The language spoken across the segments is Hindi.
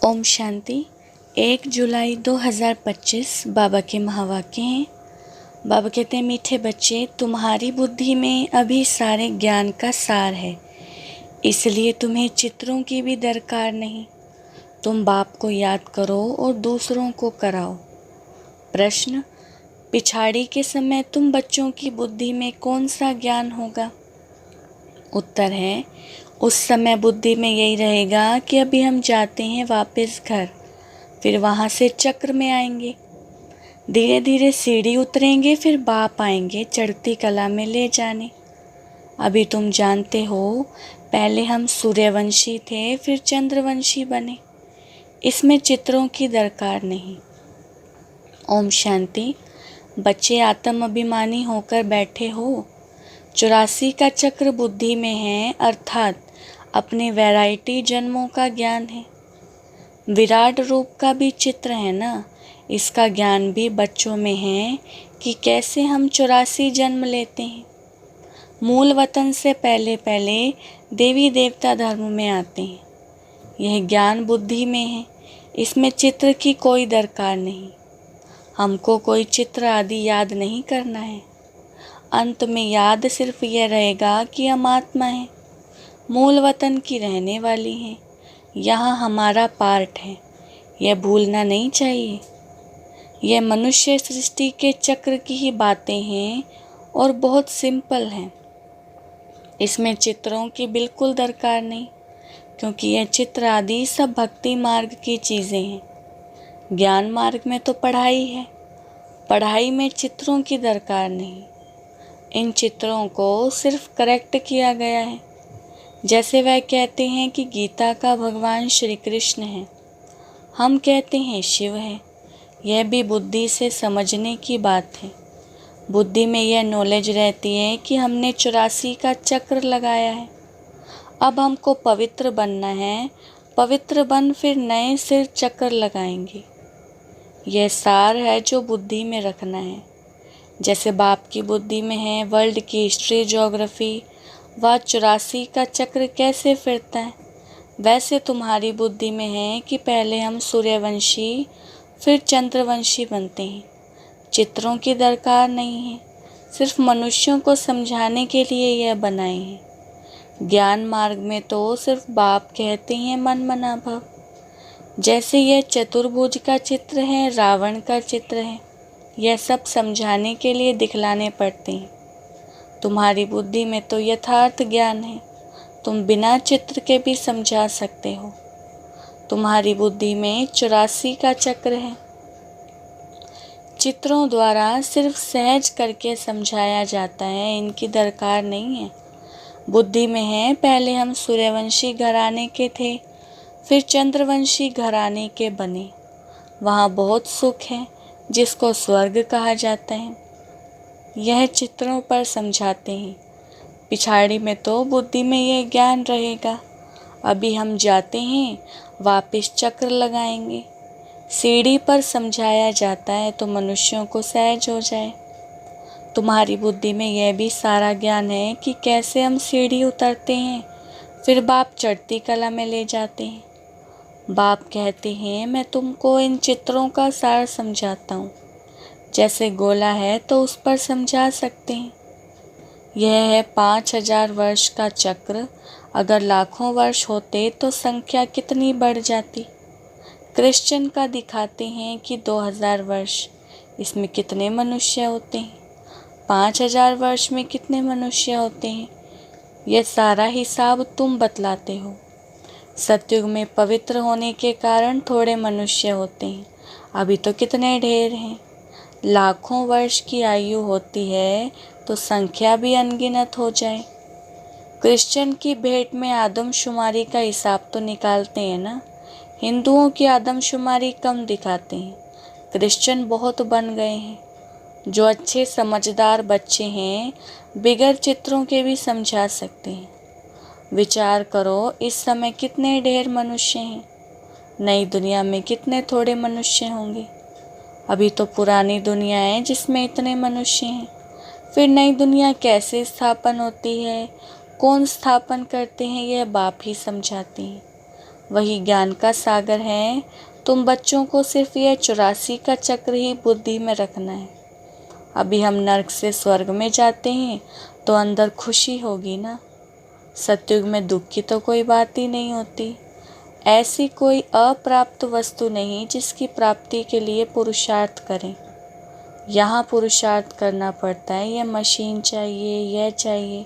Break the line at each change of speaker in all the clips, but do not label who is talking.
ओम शांति। 1 जुलाई 2025 बाबा के महावाक्य हैं। बाबा कहते हैं, मीठे बच्चे, तुम्हारी बुद्धि में अभी सारे ज्ञान का सार है, इसलिए तुम्हें चित्रों की भी दरकार नहीं। तुम बाप को याद करो और दूसरों को कराओ। प्रश्न: पिछाड़ी के समय तुम बच्चों की बुद्धि में कौन सा ज्ञान होगा? उत्तर है, उस समय बुद्धि में यही रहेगा कि अभी हम जाते हैं वापस घर, फिर वहाँ से चक्र में आएंगे, धीरे धीरे सीढ़ी उतरेंगे, फिर बाप आएंगे चढ़ती कला में ले जाने। अभी तुम जानते हो, पहले हम सूर्यवंशी थे, फिर चंद्रवंशी बने। इसमें चित्रों की दरकार नहीं। ओम शांति। बच्चे आत्म अभिमानी होकर बैठे हो। 84 का चक्र बुद्धि में है, अर्थात अपने वैरायटी जन्मों का ज्ञान है। विराट रूप का भी चित्र है ना, इसका ज्ञान भी बच्चों में है कि कैसे हम 84 जन्म लेते हैं। मूल वतन से पहले पहले देवी देवता धर्म में आते हैं। यह ज्ञान बुद्धि में है, इसमें चित्र की कोई दरकार नहीं। हमको कोई चित्र आदि याद नहीं करना है। अंत में याद सिर्फ यह रहेगा कि हम आत्मा हैं, मूल वतन की रहने वाली हैं, यहाँ हमारा पार्ट है, यह भूलना नहीं चाहिए। यह मनुष्य सृष्टि के चक्र की ही बातें हैं और बहुत सिंपल हैं। इसमें चित्रों की बिल्कुल दरकार नहीं, क्योंकि यह चित्र आदि सब भक्ति मार्ग की चीज़ें हैं। ज्ञान मार्ग में तो पढ़ाई है, पढ़ाई में चित्रों की दरकार नहीं। इन चित्रों को सिर्फ करेक्ट किया गया है। जैसे वह कहते हैं कि गीता का भगवान श्री कृष्ण है, हम कहते हैं शिव है। यह भी बुद्धि से समझने की बात है। बुद्धि में यह नॉलेज रहती है कि हमने 84 का चक्र लगाया है, अब हमको पवित्र बनना है। पवित्र बन फिर नए सिर चक्र लगाएंगे। यह सार है जो बुद्धि में रखना है। जैसे बाप की बुद्धि में है वर्ल्ड की हिस्ट्री, ज्योग्राफी, वह 84 का चक्र कैसे फिरता है, वैसे तुम्हारी बुद्धि में है कि पहले हम सूर्यवंशी फिर चंद्रवंशी बनते हैं। चित्रों की दरकार नहीं है, सिर्फ मनुष्यों को समझाने के लिए यह बनाए हैं। ज्ञान मार्ग में तो सिर्फ बाप कहते हैं मन मना भव। जैसे यह चतुर्भुज का चित्र है, रावण का चित्र है, यह सब समझाने के लिए दिखलाने पड़ते हैं। तुम्हारी बुद्धि में तो यथार्थ ज्ञान है, तुम बिना चित्र के भी समझा सकते हो। तुम्हारी बुद्धि में 84 का चक्र है। चित्रों द्वारा सिर्फ सहज करके समझाया जाता है, इनकी दरकार नहीं है। बुद्धि में है पहले हम सूर्यवंशी घराने के थे, फिर चंद्रवंशी घराने के बने। वहाँ बहुत सुख है, जिसको स्वर्ग कहा जाता है। यह चित्रों पर समझाते हैं। पिछाड़ी में तो बुद्धि में यह ज्ञान रहेगा, अभी हम जाते हैं वापस चक्र लगाएंगे। सीढ़ी पर समझाया जाता है तो मनुष्यों को सहज हो जाए। तुम्हारी बुद्धि में यह भी सारा ज्ञान है कि कैसे हम सीढ़ी उतरते हैं, फिर बाप चढ़ती कला में ले जाते हैं। बाप कहते हैं, मैं तुमको इन चित्रों का सार समझाता हूँ। जैसे गोला है तो उस पर समझा सकते हैं। यह है 5000 वर्ष का चक्र। अगर लाखों वर्ष होते तो संख्या कितनी बढ़ जाती। क्रिश्चियन का दिखाते हैं कि 2000 वर्ष, इसमें कितने मनुष्य होते हैं। 5000 वर्ष में कितने मनुष्य होते हैं, यह सारा हिसाब तुम बतलाते हो। सतयुग में पवित्र होने के कारण थोड़े मनुष्य होते हैं, अभी तो कितने ढेर हैं। लाखों वर्ष की आयु होती है तो संख्या भी अनगिनत हो जाए। क्रिश्चियन की भेंट में आदमशुमारी का हिसाब तो निकालते हैं ना। हिंदुओं की आदमशुमारी कम दिखाते हैं, क्रिश्चियन बहुत बन गए हैं। जो अच्छे समझदार बच्चे हैं, बिगर चित्रों के भी समझा सकते हैं। विचार करो, इस समय कितने ढेर मनुष्य हैं, नई दुनिया में कितने थोड़े मनुष्य होंगे। अभी तो पुरानी दुनिया है जिसमें इतने मनुष्य हैं। फिर नई दुनिया कैसे स्थापन होती है, कौन स्थापन करते हैं, यह बाप ही समझाते हैं। वही ज्ञान का सागर है। तुम बच्चों को सिर्फ यह 84 का चक्र ही बुद्धि में रखना है। अभी हम नर्क से स्वर्ग में जाते हैं तो अंदर खुशी होगी ना। सतयुग में दुख की तो कोई बात ही नहीं होती। ऐसी कोई अप्राप्त वस्तु नहीं जिसकी प्राप्ति के लिए पुरुषार्थ करें। यहाँ पुरुषार्थ करना पड़ता है। यह मशीन चाहिए, यह चाहिए।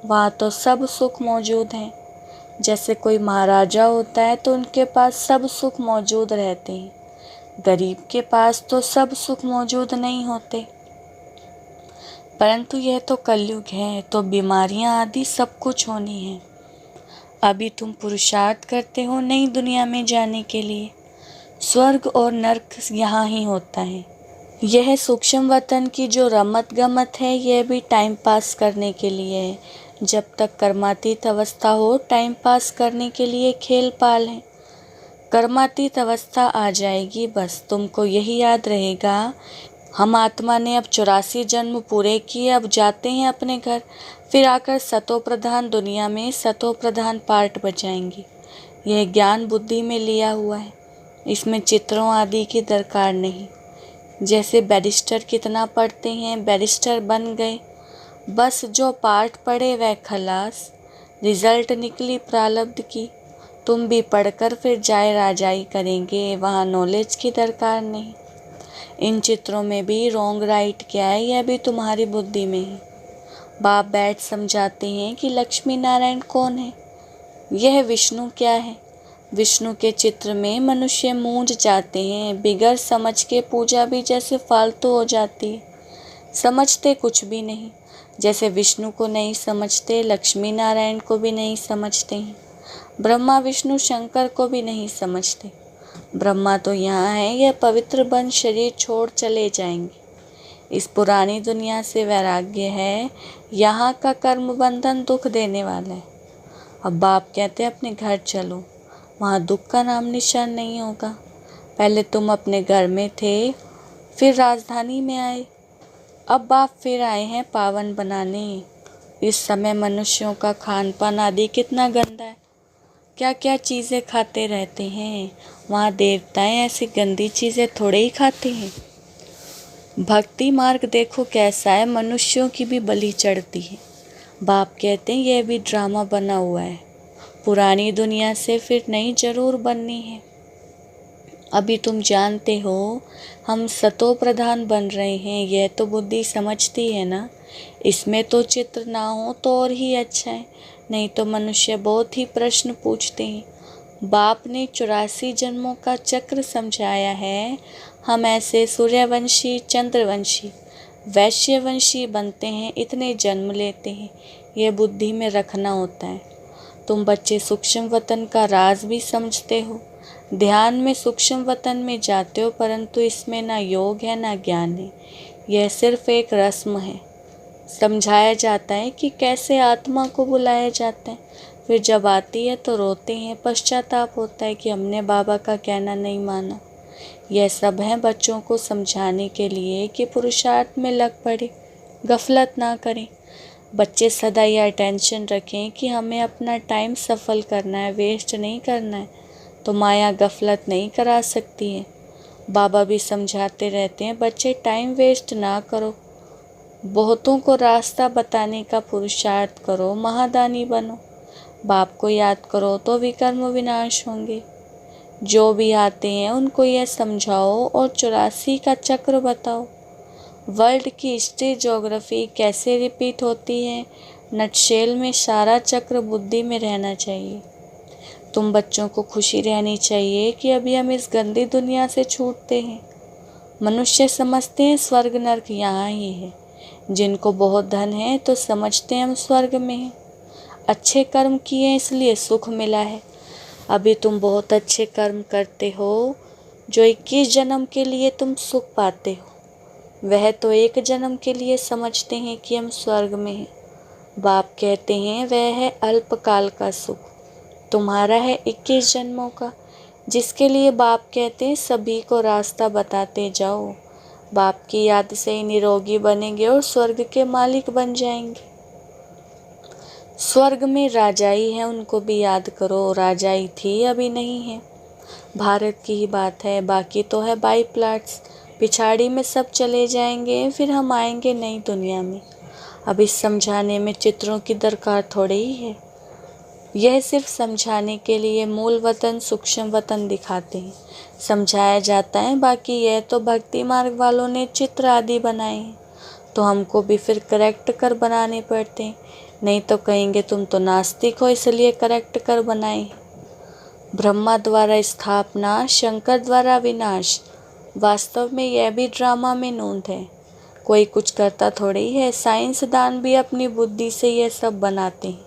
वहाँ तो सब सुख मौजूद हैं। जैसे कोई महाराजा होता है तो उनके पास सब सुख मौजूद रहते हैं। गरीब के पास तो सब सुख मौजूद नहीं होते। परंतु यह तो कलयुग है, तो बीमारियां आदि सब कुछ होनी है। अभी तुम पुरुषार्थ करते हो नई दुनिया में जाने के लिए। स्वर्ग और नर्क यहाँ ही होता है। यह सूक्ष्म वतन की जो रमत गमत है, यह भी टाइम पास करने के लिए है। जब तक कर्मातीत अवस्था हो, टाइम पास करने के लिए खेल पाल है। कर्मातीत अवस्था आ जाएगी, बस तुमको यही याद रहेगा, हम आत्मा ने अब 84 जन्म पूरे किए, अब जाते हैं अपने घर। फिर आकर सतो प्रधान दुनिया में सतो प्रधान पार्ट बजाएंगे। यह ज्ञान बुद्धि में लिया हुआ है, इसमें चित्रों आदि की दरकार नहीं। जैसे बैरिस्टर कितना पढ़ते हैं, बैरिस्टर बन गए, बस जो पाठ पढ़े वह खलास। रिजल्ट निकली प्रारब्ध की। तुम भी पढ़कर फिर जाय राजाई करेंगे, वहाँ नॉलेज की दरकार नहीं। इन चित्रों में भी रॉन्ग राइट क्या है, यह भी तुम्हारी बुद्धि में है। बाप बैठ समझाते हैं कि लक्ष्मी नारायण कौन है, यह विष्णु क्या है। विष्णु के चित्र में मनुष्य मूंझ जाते हैं। बिगर समझ के पूजा भी जैसे फालतू हो जाती है। समझते कुछ भी नहीं। जैसे विष्णु को नहीं समझते, लक्ष्मी नारायण को भी नहीं समझते हैं। ब्रह्मा विष्णु शंकर को भी नहीं समझते। ब्रह्मा तो यहाँ है, यह पवित्र बन शरीर छोड़ चले जाएंगे। इस पुरानी दुनिया से वैराग्य है। यहाँ का कर्म बंधन दुख देने वाला है। अब बाप कहते हैं अपने घर चलो, वहाँ दुख का नाम निशान नहीं होगा। पहले तुम अपने घर में थे, फिर राजधानी में आए, अब बाप फिर आए हैं पावन बनाने। इस समय मनुष्यों का खान पान आदि कितना गंदा है, क्या क्या चीज़ें खाते रहते हैं। वहाँ देवताएं ऐसी गंदी चीज़ें थोड़े ही खाते हैं। भक्ति मार्ग देखो कैसा है, मनुष्यों की भी बलि चढ़ती है। बाप कहते हैं यह भी ड्रामा बना हुआ है। पुरानी दुनिया से फिर नई जरूर बननी है। अभी तुम जानते हो हम सतो प्रधान बन रहे हैं, यह तो बुद्धि समझती है ना। इसमें तो चित्र ना हो तो और ही अच्छा है, नहीं तो मनुष्य बहुत ही प्रश्न पूछते हैं। बाप ने 84 जन्मों का चक्र समझाया है। हम ऐसे सूर्यवंशी, चंद्रवंशी, वैश्यवंशी बनते हैं, इतने जन्म लेते हैं, यह बुद्धि में रखना होता है। तुम बच्चे सूक्ष्म वतन का राज भी समझते हो। ध्यान में सूक्ष्म वतन में जाते हो, परंतु इसमें ना योग है ना ज्ञान है। यह सिर्फ एक रस्म है। समझाया जाता है कि कैसे आत्मा को बुलाया जाता है। फिर जब आती है तो रोते हैं, पश्चाताप होता है कि हमने बाबा का कहना नहीं माना। यह सब है बच्चों को समझाने के लिए कि पुरुषार्थ में लग पड़े, गफलत ना करें। बच्चे सदा यह अटेंशन रखें कि हमें अपना टाइम सफल करना है, वेस्ट नहीं करना है, तो माया गफलत नहीं करा सकती है। बाबा भी समझाते रहते हैं बच्चे टाइम वेस्ट ना करो, बहुतों को रास्ता बताने का पुरुषार्थ करो, महादानी बनो। बाप को याद करो तो विकर्म विनाश होंगे। जो भी आते हैं उनको यह समझाओ और 84 का चक्र बताओ। वर्ल्ड की हिस्ट्री ज्योग्राफी कैसे रिपीट होती है, नटशेल में सारा चक्र बुद्धि में रहना चाहिए। तुम बच्चों को खुशी रहनी चाहिए कि अभी हम इस गंदी दुनिया से छूटते हैं। मनुष्य समझते हैं स्वर्ग नर्क यहाँ ही है। जिनको बहुत धन है तो समझते हैं हम स्वर्ग में हैं। अच्छे कर्म किए इसलिए सुख मिला है। अभी तुम बहुत अच्छे कर्म करते हो, जो 21 जन्म के लिए तुम सुख पाते हो, वह तो एक जन्म के लिए समझते हैं कि हम स्वर्ग में हैं। बाप कहते हैं वह है अल्पकाल का सुख, तुम्हारा है 21 जन्मों का, जिसके लिए बाप कहते हैं सभी को रास्ता बताते जाओ। बाप की याद से ही निरोगी बनेंगे और स्वर्ग के मालिक बन जाएंगे। स्वर्ग में राजाई है, उनको भी याद करो, राजाई थी अभी नहीं है। भारत की ही बात है, बाकी तो है बाई प्लाट्स। पिछाड़ी में सब चले जाएंगे, फिर हम आएंगे नई दुनिया में। अब इस समझाने में चित्रों की दरकार थोड़ी ही है। यह सिर्फ समझाने के लिए मूल वतन सूक्ष्म वतन दिखाते हैं, समझाया जाता है। बाकी यह तो भक्ति मार्ग वालों ने चित्र आदि बनाए हैं, तो हमको भी फिर करेक्ट कर बनाने पड़ते हैं। नहीं तो कहेंगे तुम तो नास्तिक हो इसलिए करेक्ट कर बनाए। ब्रह्मा द्वारा स्थापना, शंकर द्वारा विनाश। वास्तव में यह भी ड्रामा में नूंद है, कोई कुछ करता थोड़ी है। साइंसदान भी अपनी बुद्धि से यह सब बनाते हैं।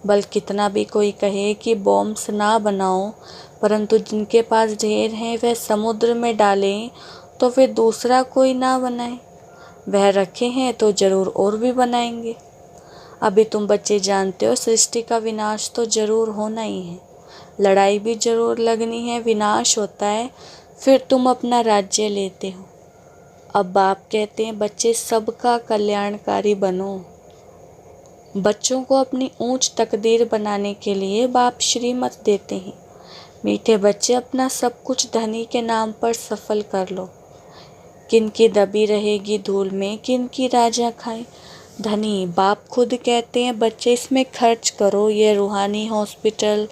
बल कितना भी कोई कहे कि बॉम्ब्स ना बनाओ, परंतु जिनके पास ढेर हैं वह समुद्र में डालें तो फिर दूसरा कोई ना बनाए। वह रखे हैं तो जरूर और भी बनाएंगे। अभी तुम बच्चे जानते हो सृष्टि का विनाश तो जरूर होना ही है, लड़ाई भी जरूर लगनी है। विनाश होता है फिर तुम अपना राज्य लेते हो। अब बाप कहते हैं बच्चे सबका कल्याणकारी बनो। बच्चों को अपनी ऊंच तकदीर बनाने के लिए बाप श्रीमत देते हैं। मीठे बच्चे अपना सब कुछ धनी के नाम पर सफल कर लो। किन की दबी रहेगी धूल में, किन की राजा खाए धनी। बाप खुद कहते हैं बच्चे इसमें खर्च करो, ये रूहानी हॉस्पिटल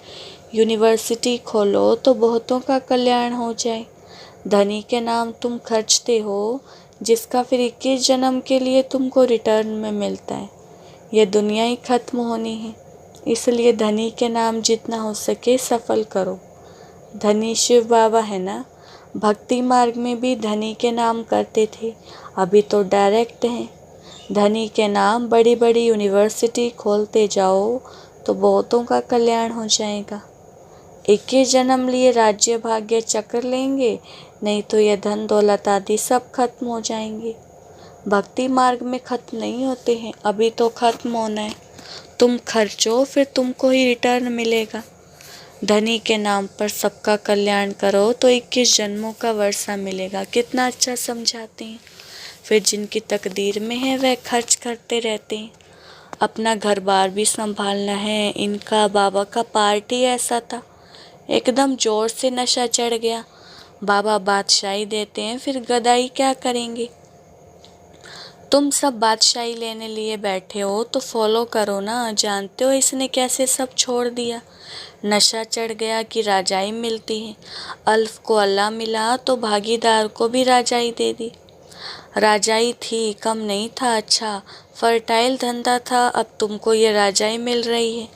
यूनिवर्सिटी खोलो तो बहुतों का कल्याण हो जाए। धनी के नाम तुम खर्चते हो, जिसका फिर 21 जन्म के लिए तुमको रिटर्न में मिलता है। यह दुनिया ही खत्म होनी है, इसलिए धनी के नाम जितना हो सके सफल करो। धनी शिव बाबा है ना, भक्ति मार्ग में भी धनी के नाम करते थे, अभी तो डायरेक्ट हैं। धनी के नाम बड़ी बड़ी यूनिवर्सिटी खोलते जाओ तो बहुतों का कल्याण हो जाएगा। 21 जन्म लिए राज्य भाग्य चक्र लेंगे, नहीं तो यह धन दौलत आदि सब खत्म हो जाएंगे। भक्ति मार्ग में खत्म नहीं होते हैं, अभी तो खत्म होना है। तुम खर्चो फिर तुमको ही रिटर्न मिलेगा। धनी के नाम पर सबका कल्याण करो तो 21 जन्मों का वर्षा मिलेगा। कितना अच्छा समझाते हैं। फिर जिनकी तकदीर में है वह खर्च करते रहते हैं। अपना घर बार भी संभालना है। इनका बाबा का पार्ट ही ऐसा था, एकदम जोर से नशा चढ़ गया। बाबा बादशाही देते हैं, फिर गदाई क्या करेंगे। तुम सब बादशाही लेने लिए बैठे हो तो फॉलो करो ना। जानते हो इसने कैसे सब छोड़ दिया। नशा चढ़ गया कि राजाई मिलती है। अल्फ को अल्लाह मिला तो भागीदार को भी राजाई दे दी। राजाई थी, कम नहीं था, अच्छा फर्टाइल धंधा था। अब तुमको ये राजाई मिल रही है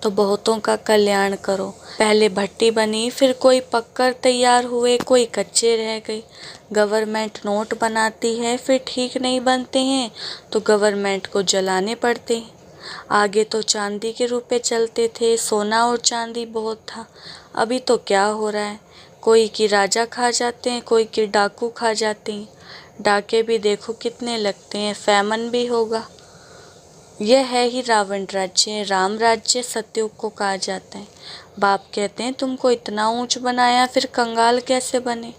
तो बहुतों का कल्याण करो। पहले भट्टी बनी, फिर कोई पक्कर तैयार हुए, कोई कच्चे रह गए। गवर्नमेंट नोट बनाती है, फिर ठीक नहीं बनते हैं तो गवर्नमेंट को जलाने पड़ते हैं। आगे तो चांदी के रुपए चलते थे, सोना और चांदी बहुत था। अभी तो क्या हो रहा है, कोई की राजा खा जाते हैं, कोई की डाकू खा जाते हैं। डाके भी देखो कितने लगते हैं, फैमन भी होगा। यह है ही रावण राज्य। राम राज्य सतयुग को कहा जाता है। बाप कहते हैं तुमको इतना ऊंच बनाया, फिर कंगाल कैसे बने।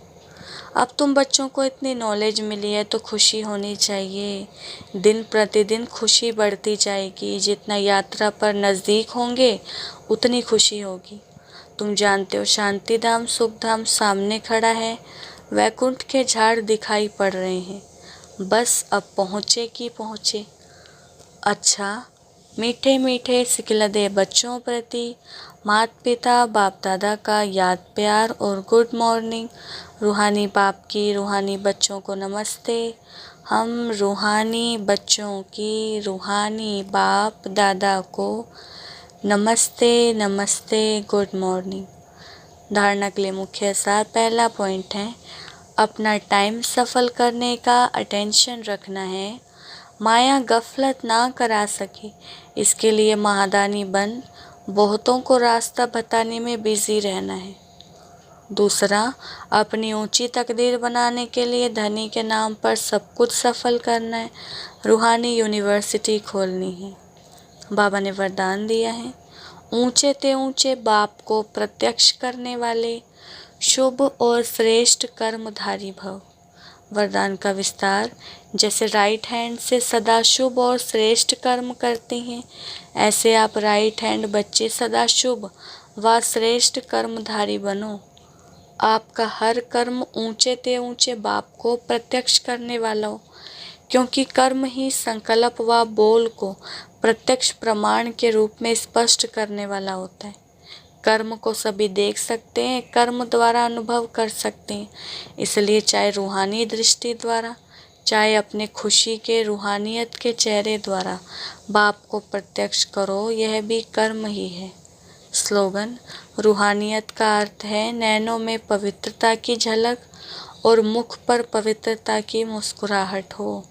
अब तुम बच्चों को इतनी नॉलेज मिली है तो खुशी होनी चाहिए। दिन प्रतिदिन खुशी बढ़ती जाएगी। जितना यात्रा पर नज़दीक होंगे उतनी खुशी होगी। तुम जानते हो शांति धाम सुख धाम सामने खड़ा है, वैकुंठ के झाड़ दिखाई पड़ रहे हैं। बस अब पहुँचे कि पहुँचे। अच्छा, मीठे मीठे सिखलदे बच्चों प्रति माता पिता बाप दादा का याद प्यार और गुड मॉर्निंग। रूहानी बाप की रूहानी बच्चों को नमस्ते। हम रूहानी बच्चों की रूहानी बाप दादा को नमस्ते नमस्ते, गुड मॉर्निंग। धारणा के लिए मुख्य सार। पहला पॉइंट है अपना टाइम सफल करने का अटेंशन रखना है। माया गफलत ना करा सके, इसके लिए महादानी बन बहुतों को रास्ता बताने में बिजी रहना है। दूसरा, अपनी ऊंची तकदीर बनाने के लिए धनी के नाम पर सब कुछ सफल करना है। रूहानी यूनिवर्सिटी खोलनी है। बाबा ने वरदान दिया है, ऊंचे ते ऊंचे बाप को प्रत्यक्ष करने वाले शुभ और श्रेष्ठ कर्मधारी भव। वरदान का विस्तार। जैसे राइट हैंड से सदा शुभ और श्रेष्ठ कर्म करते हैं, ऐसे आप राइट हैंड बच्चे सदा शुभ व श्रेष्ठ कर्मधारी बनो। आपका हर कर्म ऊंचे ते ऊंचे बाप को प्रत्यक्ष करने वाला हो, क्योंकि कर्म ही संकल्प व बोल को प्रत्यक्ष प्रमाण के रूप में स्पष्ट करने वाला होता है। कर्म को सभी देख सकते हैं, कर्म द्वारा अनुभव कर सकते हैं। इसलिए चाहे रूहानी दृष्टि द्वारा, चाहे अपने खुशी के रूहानियत के चेहरे द्वारा बाप को प्रत्यक्ष करो, यह भी कर्म ही है। स्लोगन। रूहानियत का अर्थ है नैनों में पवित्रता की झलक और मुख पर पवित्रता की मुस्कुराहट हो।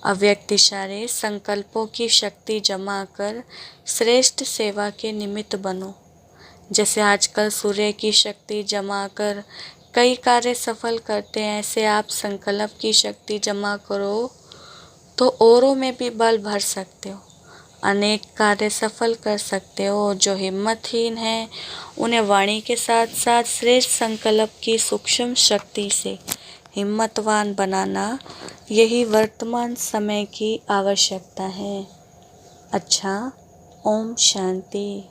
अव्यक्त इशारे। संकल्पों की शक्ति जमा कर श्रेष्ठ सेवा के निमित्त बनो। जैसे आजकल सूर्य की शक्ति जमा कर कई कार्य सफल करते हैं, ऐसे आप संकल्प की शक्ति जमा करो तो औरों में भी बल भर सकते हो, अनेक कार्य सफल कर सकते हो। जो हिम्मतहीन हैं उन्हें वाणी के साथ साथ श्रेष्ठ संकल्प की सूक्ष्म शक्ति से हिम्मतवान बनाना, यही वर्तमान समय की आवश्यकता है। अच्छा, ओम शांति।